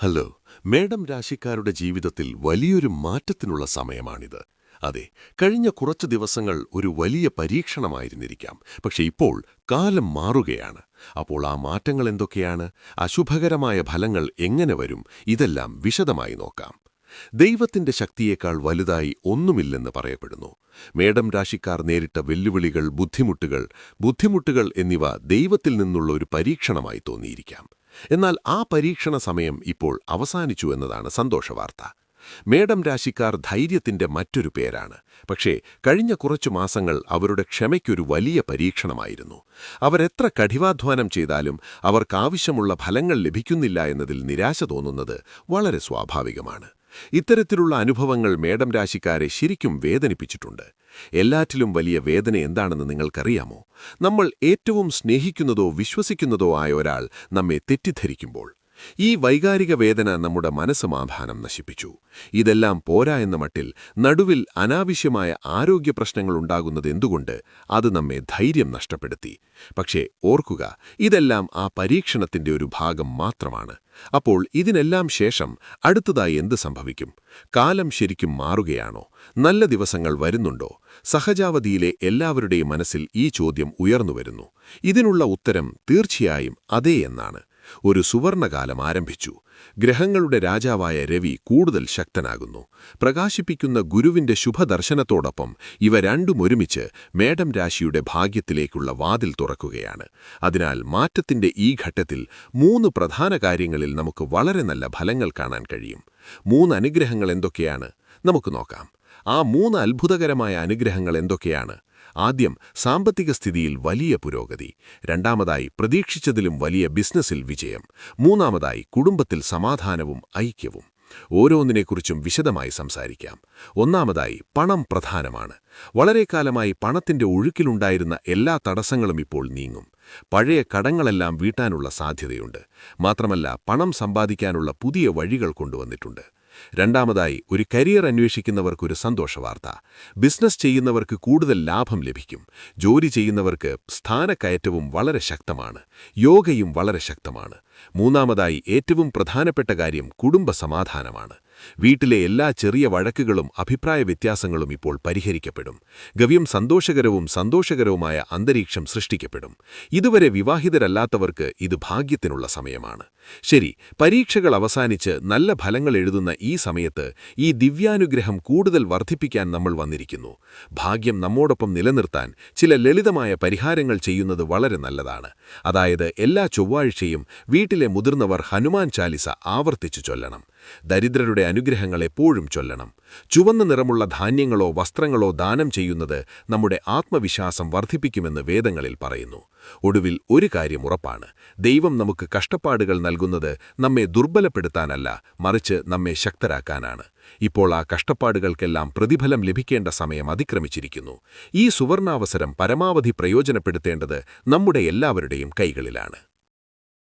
Hello. Madam രാശിക്കാരുടെ ജീവിതത്തിൽ വലിയൊരു മാറ്റത്തിനുള്ള സമയമാണിത്. അതെ, കഴിഞ്ഞ കുറച്ചു ദിവസങ്ങൾ ഒരു വലിയ പരീക്ഷണമായിരുന്നിരിക്കാം. പക്ഷെ ഇപ്പോൾ കാലം മാറുകയാണ്. അപ്പോൾ ആ മാറ്റങ്ങൾ എന്തൊക്കെയാണ്? അശുഭകരമായ ഫലങ്ങൾ എങ്ങനെ വരും? ഇതെല്ലാം വിശദമായി നോക്കാം. ദൈവത്തിന്റെ ശക്തിയേക്കാൾ വലുതായി ഒന്നുമില്ലെന്ന് പറയപ്പെടുന്നു. മേഡം രാശിക്കാർ നേരിട്ട വെല്ലുവിളികൾ, ബുദ്ധിമുട്ടുകൾ എന്നിവ ദൈവത്തിൽ നിന്നുള്ള ഒരു പരീക്ഷണമായി തോന്നിയിരിക്കാം. എന്നാൽ ആ പരീക്ഷണ സമയം ഇപ്പോൾ അവസാനിച്ചു എന്നതാണ് സന്തോഷവാർത്ത. മേഡം രാശിക്കാർ ധൈര്യത്തിന്റെ മറ്റൊരു പേരാണ്. പക്ഷേ കഴിഞ്ഞ കുറച്ചു മാസങ്ങൾ അവരുടെ ക്ഷമയ്ക്കൊരു വലിയ പരീക്ഷണമായിരുന്നു. അവരെത്ര കഠിനാധ്വാനം ചെയ്താലും അവർക്കാവശ്യമുള്ള ഫലങ്ങൾ ലഭിക്കുന്നില്ല എന്നതിൽ നിരാശ തോന്നുന്നത് വളരെ സ്വാഭാവികമാണ്. ഇത്തരത്തിലുള്ള അനുഭവങ്ങൾ മേഡം രാശിക്കാരെ ശരിക്കും വേദനിപ്പിച്ചിട്ടുണ്ട്. എല്ലാറ്റിലും വലിയ വേദന എന്താണെന്ന് നിങ്ങൾക്കറിയാമോ? നമ്മൾ ഏറ്റവും സ്നേഹിക്കുന്നതോ വിശ്വസിക്കുന്നതോ ആയ ഒരാൾ നമ്മെ തെറ്റിദ്ധരിക്കുമ്പോൾ. ഈ വൈകാരിക വേദന നമ്മുടെ മനസ്സമാധാനം നശിപ്പിച്ചു. ഇതെല്ലാം പോരാ എന്ന മട്ടിൽ നടുവിൽ അനാവശ്യമായ ആരോഗ്യ പ്രശ്നങ്ങളുണ്ടാകുന്നത് എന്തുകൊണ്ട്? അത് നമ്മെ ധൈര്യം നഷ്ടപ്പെടുത്തി. പക്ഷേ ഓർക്കുക, ഇതെല്ലാം ആ പരീക്ഷണത്തിന്റെ ഒരു ഭാഗം മാത്രമാണ്. അപ്പോൾ ഇതിനെല്ലാം ശേഷം അടുത്തതായി എന്ത് സംഭവിക്കും? കാലം ശരിക്കും മാറുകയാണോ? നല്ല ദിവസങ്ങൾ വരുന്നുണ്ടോ? സഹജാവധിയിലെ എല്ലാവരുടെയും മനസ്സിൽ ഈ ചോദ്യം ഉയർന്നുവരുന്നു. ഇതിനുള്ള ഉത്തരം തീർച്ചയായും അതേ എന്നാണ്. ഒരു സുവർണകാലം ആരംഭിച്ചു. ഗ്രഹങ്ങളുടെ രാജാവായ രവി കൂടുതൽ ശക്തനാകുന്നു. പ്രകാശിപ്പിക്കുന്ന ഗുരുവിന്റെ ശുഭദർശനത്തോടൊപ്പം ഇവ രണ്ടും ഒരുമിച്ച് മേഡം രാശിയുടെ ഭാഗ്യത്തിലേക്കുള്ള വാതിൽ തുറക്കുകയാണ്. അതിനാൽ മാറ്റത്തിന്റെ ഈ ഘട്ടത്തിൽ 3 പ്രധാന കാര്യങ്ങളിൽ നമുക്ക് വളരെ നല്ല ഫലങ്ങൾ കാണാൻ കഴിയും. 3 അനുഗ്രഹങ്ങൾ എന്തൊക്കെയാണ്? നമുക്ക് നോക്കാം. ആ 3 അത്ഭുതകരമായ അനുഗ്രഹങ്ങൾ എന്തൊക്കെയാണ്? ആദ്യം, സാമ്പത്തിക സ്ഥിതിയിൽ വലിയ പുരോഗതി. രണ്ടാമതായി, പ്രതീക്ഷിച്ചതിലും വലിയ ബിസിനസ്സിൽ വിജയം. മൂന്നാമതായി, കുടുംബത്തിൽ സമാധാനവും ഐക്യവും. ഓരോന്നിനെക്കുറിച്ചും വിശദമായി സംസാരിക്കാം. ഒന്നാമതായി, പണം പ്രധാനമാണ്. വളരെ കാലമായി പണത്തിന്റെ ഒഴുക്കിലുണ്ടായിരുന്ന എല്ലാ തടസ്സങ്ങളും ഇപ്പോൾ നീങ്ങും. പഴയ കടങ്ങളെല്ലാം വീട്ടാനുള്ള സാധ്യതയുണ്ട്. മാത്രമല്ല, പണം സമ്പാദിക്കാനുള്ള പുതിയ വഴികൾ കൊണ്ടുവന്നിട്ടുണ്ട്. രണ്ടാമതായി, ഒരു കരിയർ അന്വേഷിക്കുന്നവർക്കൊരു സന്തോഷവാർത്ത. ബിസിനസ് ചെയ്യുന്നവർക്ക് കൂടുതൽ ലാഭം ലഭിക്കും. ജോലി ചെയ്യുന്നവർക്ക് സ്ഥാനക്കയറ്റവും വളരെ ശക്തമാണ്. യോഗയും വളരെ ശക്തമാണ്. മൂന്നാമതായി, ഏറ്റവും പ്രധാനപ്പെട്ട കാര്യം കുടുംബ സമാധാനമാണ്. വീട്ടിലെ എല്ലാ ചെറിയ വഴക്കുകളും അഭിപ്രായ വ്യത്യാസങ്ങളും ഇപ്പോൾ പരിഹരിക്കപ്പെടും. ഗവ്യം സന്തോഷകരവുമായ അന്തരീക്ഷം സൃഷ്ടിക്കപ്പെടും. ഇതുവരെ വിവാഹിതരല്ലാത്തവർക്ക് ഇത് ഭാഗ്യത്തിനുള്ള സമയമാണ്. ശരി, പരീക്ഷകൾ അവസാനിച്ച് നല്ല ഫലങ്ങൾ എഴുതുന്ന ഈ സമയത്ത് ഈ ദിവ്യാനുഗ്രഹം കൂടുതൽ വർദ്ധിപ്പിക്കാൻ നമ്മൾ വന്നിരിക്കുന്നു. ഭാഗ്യം നമ്മോടൊപ്പം നിലനിർത്താൻ ചില ലളിതമായ പരിഹാരങ്ങൾ ചെയ്യുന്നത് വളരെ നല്ലതാണ്. അതായത്, എല്ലാ ചൊവ്വാഴ്ചയും വീട്ടിലെ മുതിർന്നവർ ഹനുമാൻ ചാലിസ ആവർത്തിച്ചു ചൊല്ലണം. ദരിദ്രരുടെ അനുഗ്രഹങ്ങൾ എപ്പോഴും ചൊല്ലണം. ചുവന്ന നിറമുള്ള ധാന്യങ്ങളോ വസ്ത്രങ്ങളോ ദാനം ചെയ്യുന്നത് നമ്മുടെ ആത്മവിശ്വാസം വർദ്ധിപ്പിക്കുമെന്ന് വേദങ്ങളിൽ പറയുന്നു. ഒടുവിൽ ഒരു കാര്യം ഉറപ്പാണ്: ദൈവം നമുക്ക് കഷ്ടപ്പാടുകൾ നൽകുന്നത് നമ്മെ ദുർബലപ്പെടുത്താനല്ല, മറിച്ച് നമ്മെ ശക്തരാക്കാനാണ്. ഇപ്പോൾ ആ കഷ്ടപ്പാടുകൾക്കെല്ലാം പ്രതിഫലം ലഭിക്കേണ്ട സമയം അതിക്രമിച്ചിരിക്കുന്നു. ഈ സുവർണാവസരം പരമാവധി പ്രയോജനപ്പെടുത്തേണ്ടത് നമ്മുടെ എല്ലാവരുടെയും കൈകളിലാണ്.